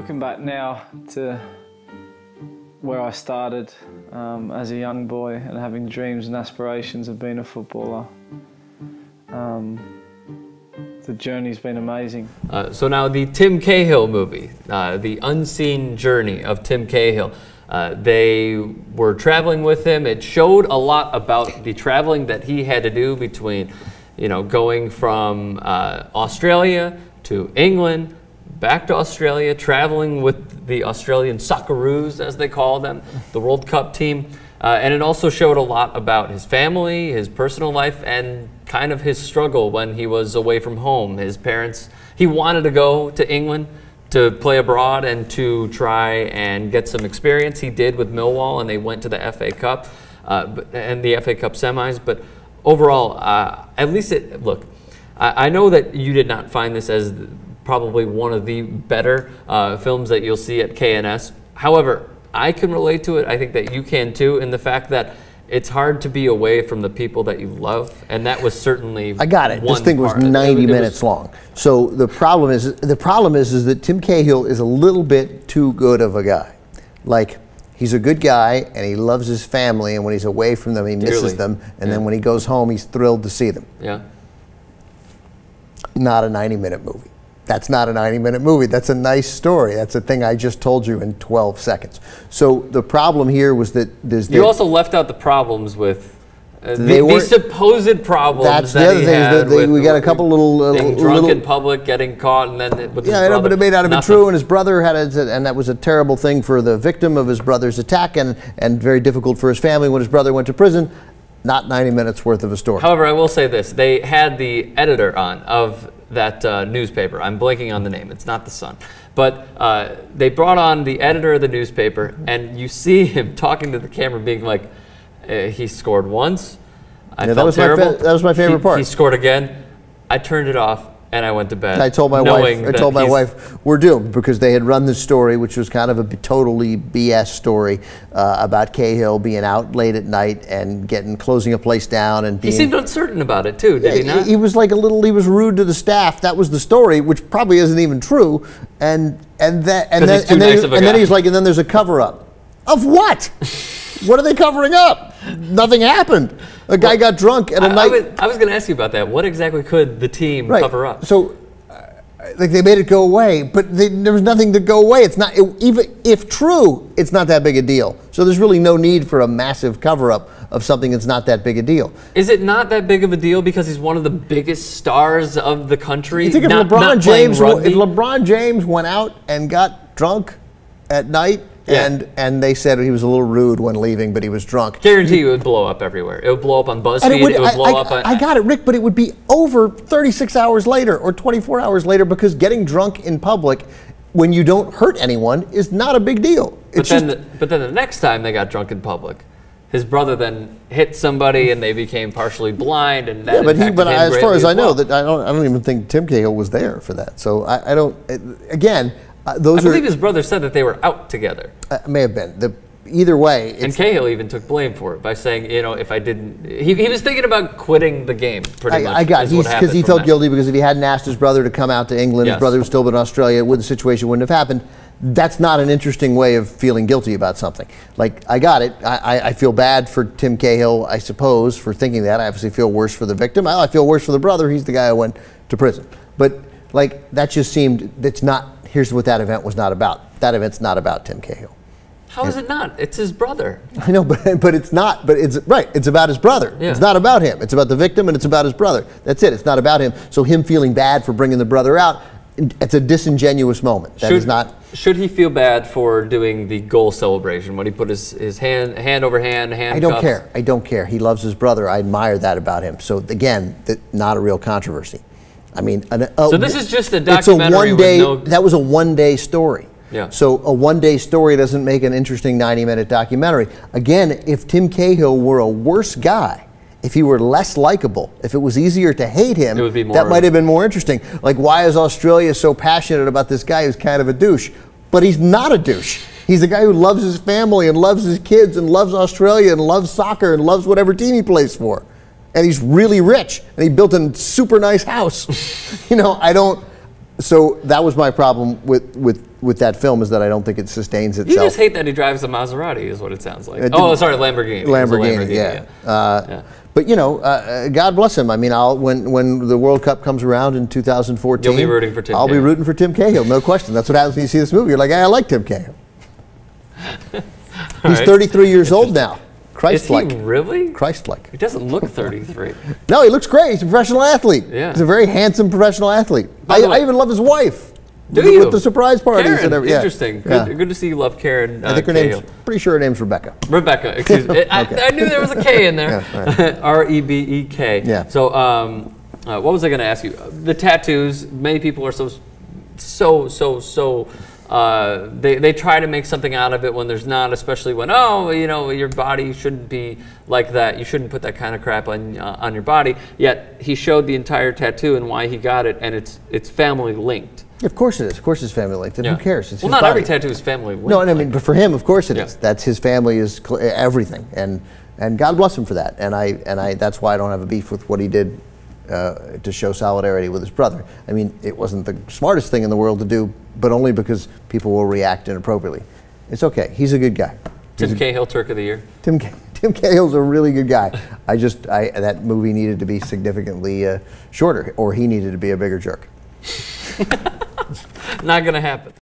Looking back now to where I started as a young boy and having dreams and aspirations of being a footballer, the journey's been amazing. So now the Tim Cahill movie, The Unseen Journey of Tim Cahill. They were traveling with him. It showed a lot about the traveling that he had to do between, going from Australia to England, back to Australia, traveling with the Australian Socceroos, as they call them, the World Cup team. And it also showed a lot about his family, his personal life, and kind of his struggle when he was away from home. His parents, he wanted to go to England to play abroad and to try and get some experience. He did with Millwall, and they went to the FA Cup and the FA Cup semis. But overall, at least look, I know that you did not find this as probably one of the better films that you'll see at KNS. However, I can relate to it. I think that you can too, in the fact that it's hard to be away from the people that you love, and that was certainly. I got it. This thing was 90 minutes long. So the problem is that Tim Cahill is a little bit too good of a guy. Like, he's a good guy and he loves his family, and when he's away from them, he misses them, and then when he goes home, he's thrilled to see them. Yeah. Not a 90-minute movie. That's not a 90-minute movie. That's a nice story. That's a thing I just told you in 12 seconds. So the problem here was that you also left out the problems with the supposed problems. That's the other thing. We got a couple being drunk in public, getting caught, and then with his brother. But it may not have been true. And his brother had and that was a terrible thing for the victim of his brother's attack, and very difficult for his family when his brother went to prison. Not 90 minutes worth of a story. However, I will say this: they had the editor on of that newspaper. I'm blanking on the name. It's not The Sun. But they brought on the editor of the newspaper, and you see him talking to the camera being like, he scored once. I felt terrible. That was my favorite part. He scored again. I turned it off, and I went to bed. I told my wife, we're doomed, because they had run this story, which was kind of a totally BS story about Cahill being out late at night and closing a place down, and being. He seemed uncertain about it too, did he not? He was like he was rude to the staff. That was the story, which probably isn't even true. And then he's like, and then there's a cover up. Of what? What are they covering up? Nothing happened. A guy got drunk at a night. I was going to ask you about that. What exactly could the team cover up? So, like, they made it go away, but there was nothing to go away. It's not, even if true, it's not that big a deal. So there's really no need for a massive cover-up of something that's not that big a deal. Is it not that big of a deal because he's one of the biggest stars of the country? You think if LeBron James went out and got drunk at night, and they said he was a little rude when leaving, but he was drunk. Guarantee you it would blow up everywhere. It would blow up on BuzzFeed. It would blow up on. I got it, Rick, but it would be over 36 hours later or 24 hours later, because getting drunk in public when you don't hurt anyone is not a big deal. But then the next time they got drunk in public, his brother then hit somebody and they became partially blind, and that but as far as I know, that I don't even think Tim Cahill was there for that. So I don't. Again. I believe his brother said that they were out together. May have been. Either way. And Cahill even took blame for it by saying, if I didn't. He was thinking about quitting the game, pretty much. I got it. Because he felt guilty, because if he hadn't asked his brother to come out to England, his brother was still in Australia, the situation wouldn't have happened. That's not an interesting way of feeling guilty about something. Like, I got it. I feel bad for Tim Cahill, I suppose, for thinking that. I obviously feel worse for the victim. I feel worse for the brother. He's the guy who went to prison. But, like, that just seemed, it's not. Here's what that event was not about. That event's not about Tim Cahill. How is it not? It's his brother. I know, but it's not. But it's right. It's about his brother. Yeah. It's not about him. It's about the victim, and it's about his brother. That's it. It's not about him. So him feeling bad for bringing the brother out, it's a disingenuous moment. That is not. Should he feel bad for doing the goal celebration when he put his hand over hand? I don't care. I don't care. He loves his brother. I admire that about him. So again, not a real controversy. I mean, so this is just a documentary. That was a one-day story. Yeah. So a one-day story doesn't make an interesting 90-minute documentary. Again, if Tim Cahill were a worse guy, if he were less likable, if it was easier to hate him, that might have been more interesting. Like, why is Australia so passionate about this guy who's kind of a douche? But he's not a douche. He's a guy who loves his family and loves his kids and loves Australia and loves soccer and loves whatever team he plays for. And he's really rich, and he built a super nice house. I don't. So that was my problem with that film, is that I don't think it sustains itself. You just hate that he drives a Maserati, is what it sounds like. Oh, sorry, Lamborghini. Lamborghini, yeah. But you know, God bless him. I mean, when the World Cup comes around in 2014, you'll be rooting for Tim. I'll be rooting for Tim Cahill, no question. That's what happens when you see this movie. You're like, hey, I like Tim Cahill. He's 33 years old now. Christ-like. Is he really? Christ-like. He doesn't look 33. No, he looks great. He's a professional athlete. Yeah. He's a very handsome professional athlete. I even love his wife. Do you? With the surprise parties Karen, and everything. Interesting. Yeah. Good to see you love Karen. I think her name's, pretty sure her name's Rebecca. Rebecca, excuse me. I knew there was a K in there. Yeah, right. R-E-B-E-K. Yeah. So what was I going to ask you? The tattoos, many people are they try to make something out of it when there's not, especially when, oh, you know, your body shouldn't be like that. You shouldn't put that kind of crap on your body. Yet he showed the entire tattoo and why he got it, and it's family linked. Yeah, of course it is. Of course it's family linked. And who cares? It's well, his not body. every tattoo is family linked. No, and I mean, but for him, of course it is. That's his family, is everything, and God bless him for that. And I that's why I don't have a beef with what he did to show solidarity with his brother. I mean, it wasn't the smartest thing in the world to do, but only because people will react inappropriately. It's okay. He's a good guy. Tim Cahill, Turk of the Year. Tim Cahill's a really good guy. That movie needed to be significantly shorter, or he needed to be a bigger jerk. Not going to happen.